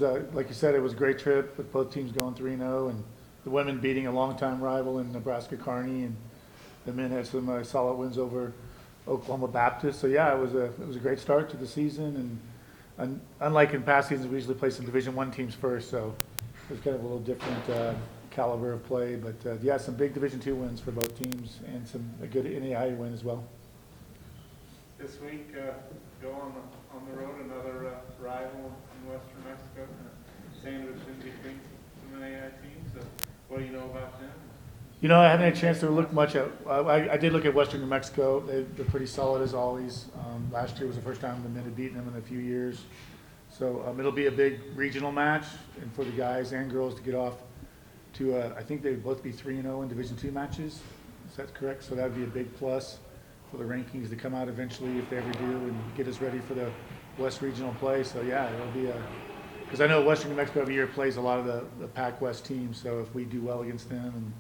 was, like you said, it was a great trip with both teams going 3-0 and the women beating a longtime rival in Nebraska Kearney, and the men had some solid wins over Oklahoma Baptist. So yeah, it was a great start to the season, and unlike in past seasons, we usually play some Division I teams first, so it was kind of a little different caliber of play. But yeah, some big Division II wins for both teams, and a good NAIA win as well. This week, go on the road, another rival in Western Mexico, kind of sandwiched in between some NAIA teams. What do you know about them? You know, I haven't had a chance to look much at. I did look at Western New Mexico. They're pretty solid as always. Last year was the first time the men had beaten them in a few years. So it'll be a big regional match, and for the guys and girls to get off to, I think they would both be 3-0 in Division II matches. Is that correct? So that would be a big plus for the rankings to come out eventually, if they ever do, and get us ready for the West Regional play. So yeah, it'll be because I know Western New Mexico every year plays a lot of the Pac West teams. So if we do well against them and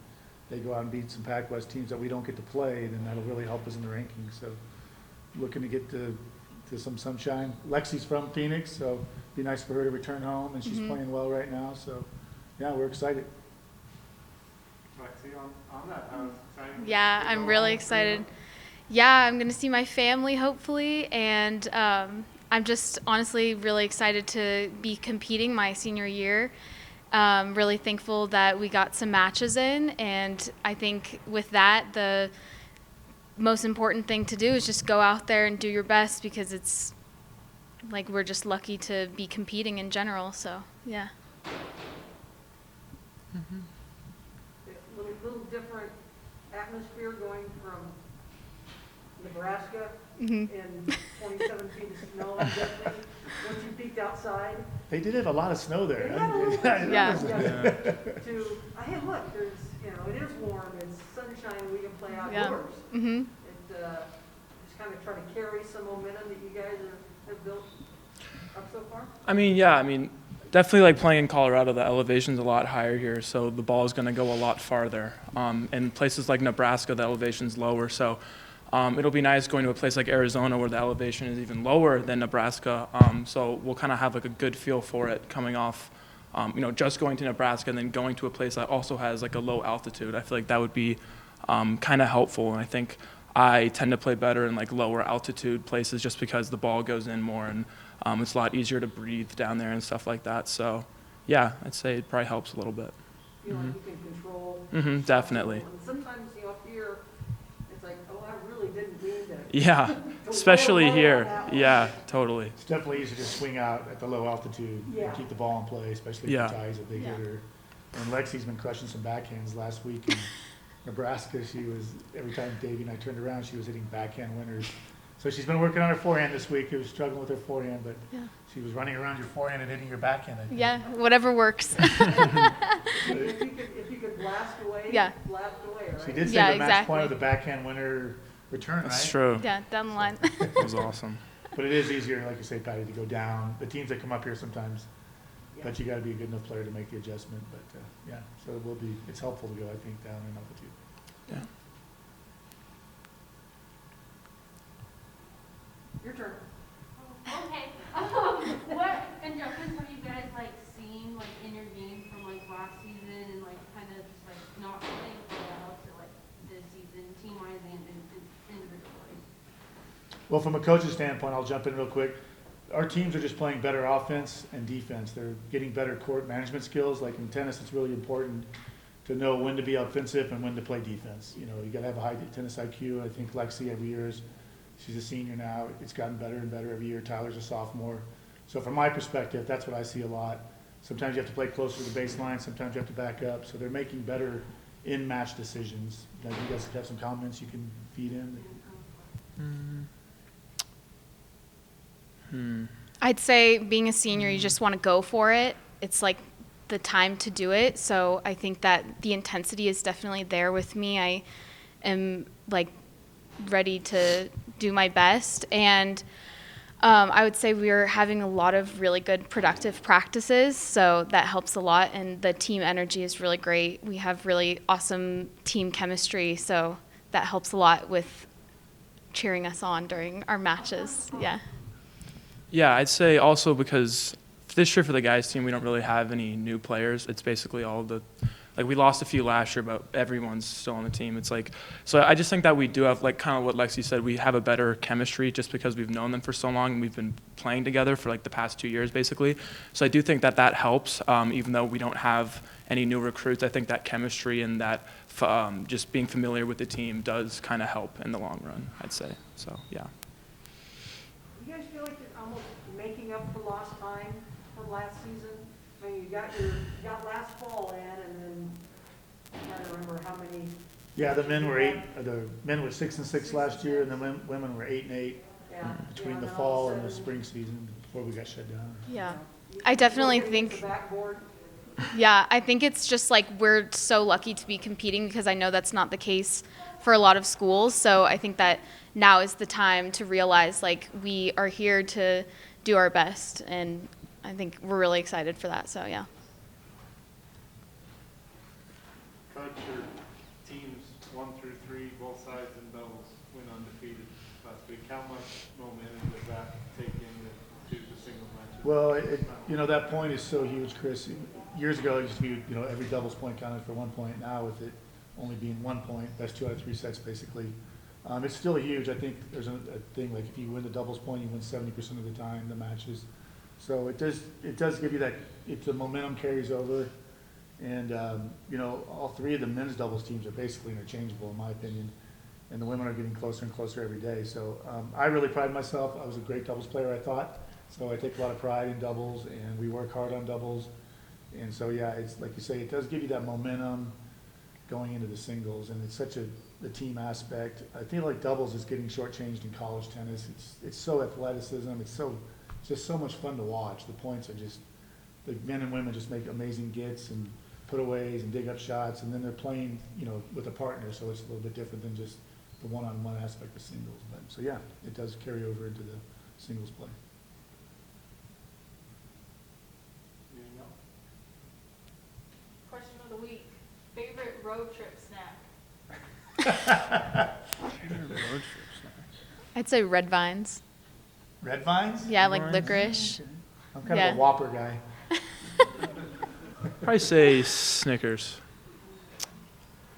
they go out and beat some Pac West teams that we don't get to play, then that'll really help us in the rankings. So looking to get to some sunshine. Lexi's from Phoenix, so it'd be nice for her to return home, and she's playing well right now. So yeah, we're excited. Lexi, on that, how exciting? Yeah, I'm really excited. Yeah, I'm going to see my family hopefully, and I'm just honestly really excited to be competing my senior year. Really thankful that we got some matches in, and I think with that, the most important thing to do is just go out there and do your best, because it's like we're just lucky to be competing in general. So yeah. A little different atmosphere going from Nebraska in 2017 snow, I'm guessing. Once you peeked outside. They did have a lot of sno there. They had a little Yeah. Hey, look, there's, it is warm, it's sunshine, we can play Yeah. outdoors. Mhm. Just kind of try to carry some momentum that you guys have built up so far. Definitely like playing in Colorado, the elevation's a lot higher here, so the ball is going to go a lot farther. In places like Nebraska, the elevation's lower, so it'll be nice going to a place like Arizona where the elevation is even lower than Nebraska. So we'll kind of have like a good feel for it coming off, just going to Nebraska and then going to a place that also has like a low altitude. I feel like that would be kind of helpful, and I think I tend to play better in like lower altitude places just because the ball goes in more, and it's a lot easier to breathe down there and stuff like that. So yeah, I'd say it probably helps a little bit. You know, you can control. Definitely. And sometimes, up here, it's like, oh, I really didn't mean to. Yeah, especially here. Yeah, totally. It's definitely easier to swing out at the low altitude and keep the ball in play, especially if Ty's a big hitter. And Lexi's been crushing some backhands last week in Nebraska. Every time Davey and I turned around, she was hitting backhand winners. So she's been working on her forehand this week. She was struggling with her forehand, but she was running around your forehand and hitting your backhand, I think. Yeah, whatever works. If you could blast away, blast away, right? She did save a match point with a backhand winner return, right? That's true. Yeah, down the line. It was awesome. But it is easier, like you say, Patty, to go down. The teams that come up here sometimes, but you got to be a good enough player to make the adjustment. But so it's helpful to go, I think, down in altitude. Yeah. Your turn. Okay. What adjustments have you guys seen in your game from last season, and kind of just not playing well to this season, team wise and individually? Well, from a coach's standpoint, I'll jump in real quick. Our teams are just playing better offense and defense. They're getting better court management skills. Like in tennis, it's really important to know when to be offensive and when to play defense. You got to have a high tennis IQ. I think Lexi every year she's a senior now. It's gotten better and better every year. Tyler's a sophomore. So from my perspective, that's what I see a lot. Sometimes you have to play closer to the baseline. Sometimes you have to back up. So they're making better in-match decisions. Now, you guys have some comments you can feed in? I'd say being a senior, you just want to go for it. It's the time to do it. So I think that the intensity is definitely there with me. I am ready to do my best, and I would say we're having a lot of really good productive practices, so that helps a lot, and the team energy is really great. We have really awesome team chemistry, so that helps a lot with cheering us on during our matches. Yeah, I'd say also because this year for the guys team, we don't really have any new players. It's basically all the, like we lost a few last year, but everyone's still on the team. It's like, so I just think that we do have, like kind of what Lexi said, we have a better chemistry just because we've known them for so long and we've been playing together for like the past 2 years basically. So I do think that that helps, even though we don't have any new recruits. I think that chemistry and that just being familiar with the team does kind of help in the long run, I'd say. So yeah. You guys feel like you're almost making up for lost time from last season? I mean, you got last fall in, and then I'm trying to remember how many. Yeah, the men were 6-6 last year, and the women were 8-8 Yeah. between the and then all fall of a and the sudden, spring season before we got shut down. Yeah. you- I definitely you're getting think- the backboard. Yeah, I think it's just like we're so lucky to be competing because I know that's not the case for a lot of schools. So I think that now is the time to realize like we are here to do our best, and I think we're really excited for that. So yeah. Coach, your teams 1 through 3, both sides and doubles, went undefeated last week. How much momentum does that take into the single matches? Well, that point is so huge, Chris. Years ago, it used to be, every doubles point counted for 1 point. Now with it only being 1 point, that's 2 out of 3 sets basically. It's still huge. I think there's a thing like if you win the doubles point, you win 70% of the time the matches. So it does give you that. If the momentum carries over, and all 3 of the men's doubles teams are basically interchangeable in my opinion, and the women are getting closer and closer every day. So I really pride myself. I was a great doubles player, I thought. So I take a lot of pride in doubles, and we work hard on doubles. And so, yeah, it's like you say, it does give you that momentum going into the singles, and it's such the team aspect. I feel like doubles is getting shortchanged in college tennis. It's so athleticism. It's just so much fun to watch. The points are just, the men and women just make amazing gets and putaways and dig up shots, and then they're playing, with a partner, so it's a little bit different than just the one-on-one aspect of singles. But so, yeah, it does carry over into the singles play. Anything else? Question of the week, favorite road trip snack? I'd say red vines. Red vines? Yeah, like Orange? licorice. I'm kind Yeah. of a Whopper guy. Probably say Snickers.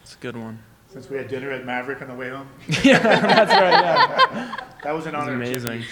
It's a good one. Since we had dinner at Maverick on the way home. Yeah, that's right, yeah. That was an It's honor. amazing.